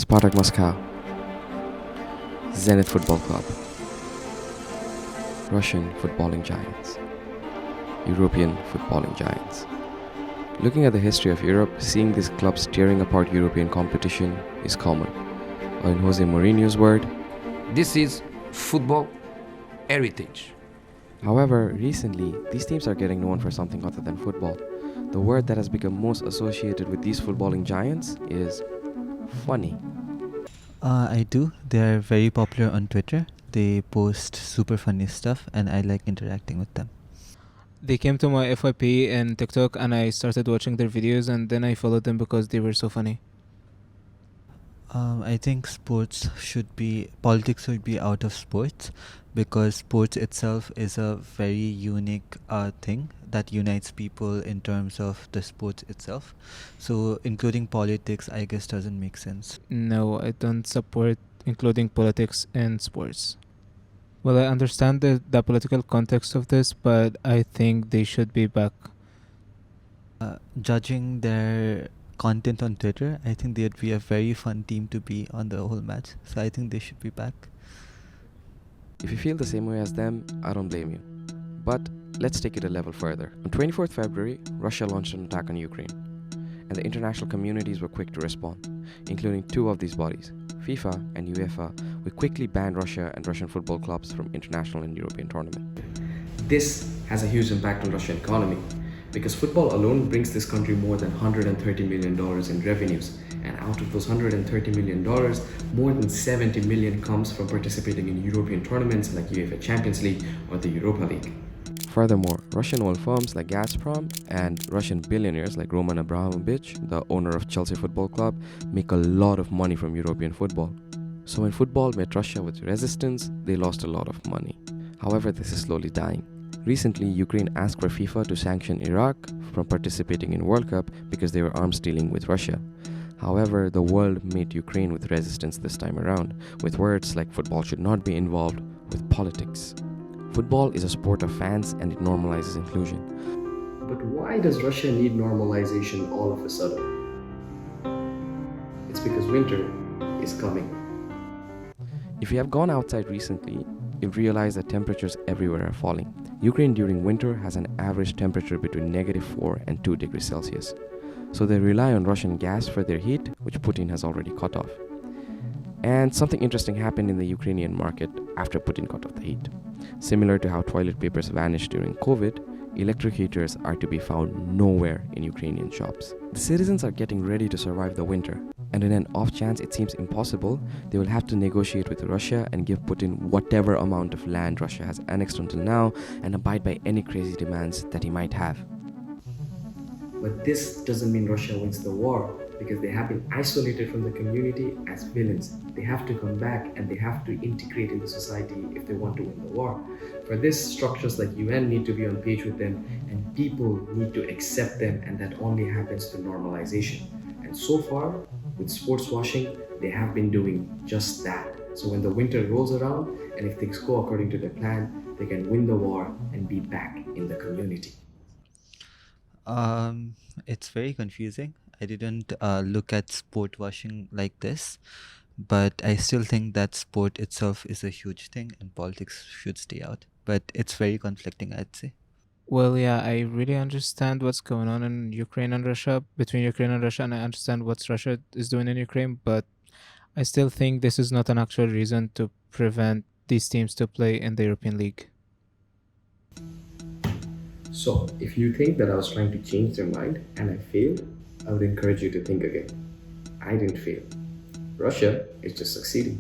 Spartak Moscow, Zenit Football Club, Russian footballing giants, European footballing giants. Looking at the history of Europe, seeing these clubs tearing apart European competition is common. Or in Jose Mourinho's word, this is football heritage. However, recently, these teams are getting known for something other than football. The word that has become most associated with these footballing giants is funny. I do. They're very popular on Twitter. They post super funny stuff and I like interacting with them. They came to my FYP and TikTok and I started watching their videos and then I followed them because they were so funny. I think politics should be out of sports because sports itself is a very unique thing that unites people in terms of the sports itself. So including politics, I guess, doesn't make sense. No, I don't support including politics in sports. Well, I understand the political context of this, but I think they should be back. Judging their content on Twitter, I think they'd be a very fun team to be on the whole match. So I think they should be back. If you feel the same way as them, I don't blame you. But let's take it a level further. On 24th February, Russia launched an attack on Ukraine, and the international communities were quick to respond, including two of these bodies. FIFA and UEFA will quickly ban Russia and Russian football clubs from international and European tournaments. This has a huge impact on Russian economy because football alone brings this country more than $130 million in revenues, and out of those $130 million, more than 70 million comes from participating in European tournaments like UEFA Champions League or the Europa League. Furthermore, Russian-owned firms like Gazprom and Russian billionaires like Roman Abramovich, the owner of Chelsea Football Club, make a lot of money from European football. So when football met Russia with resistance, they lost a lot of money. However, this is slowly dying. Recently, Ukraine asked for FIFA to sanction Iraq from participating in World Cup because they were arms dealing with Russia. However, the world met Ukraine with resistance this time around, with words like football should not be involved with politics. Football is a sport of fans and it normalizes inclusion. But why does Russia need normalization all of a sudden? It's because winter is coming. If you have gone outside recently, you've realized that temperatures everywhere are falling. Ukraine during winter has an average temperature between -4 and 2 degrees Celsius. So they rely on Russian gas for their heat, which Putin has already cut off. And something interesting happened in the Ukrainian market after Putin cut off the heat. Similar to how toilet papers vanished during COVID, electric heaters are to be found nowhere in Ukrainian shops. The citizens are getting ready to survive the winter, and in an off chance it seems impossible, they will have to negotiate with Russia and give Putin whatever amount of land Russia has annexed until now and abide by any crazy demands that he might have. But this doesn't mean Russia wins the war, because they have been isolated from the community as villains. They have to come back and they have to integrate into society if they want to win the war. For this, structures like UN need to be on page with them and people need to accept them, and that only happens through normalization. And so far, with sports washing, they have been doing just that. So when the winter rolls around and if things go according to their plan, they can win the war and be back in the community. It's very confusing. I didn't look at sport washing like this, but I still think that sport itself is a huge thing and politics should stay out. But it's very conflicting, I'd say. Well, yeah, I really understand what's going on in Ukraine and Russia, between Ukraine and Russia, and I understand what Russia is doing in Ukraine, but I still think this is not an actual reason to prevent these teams to play in the European League. So, if you think that I was trying to change their mind and I failed, I would encourage you to think again. I didn't fail. Russia is just succeeding.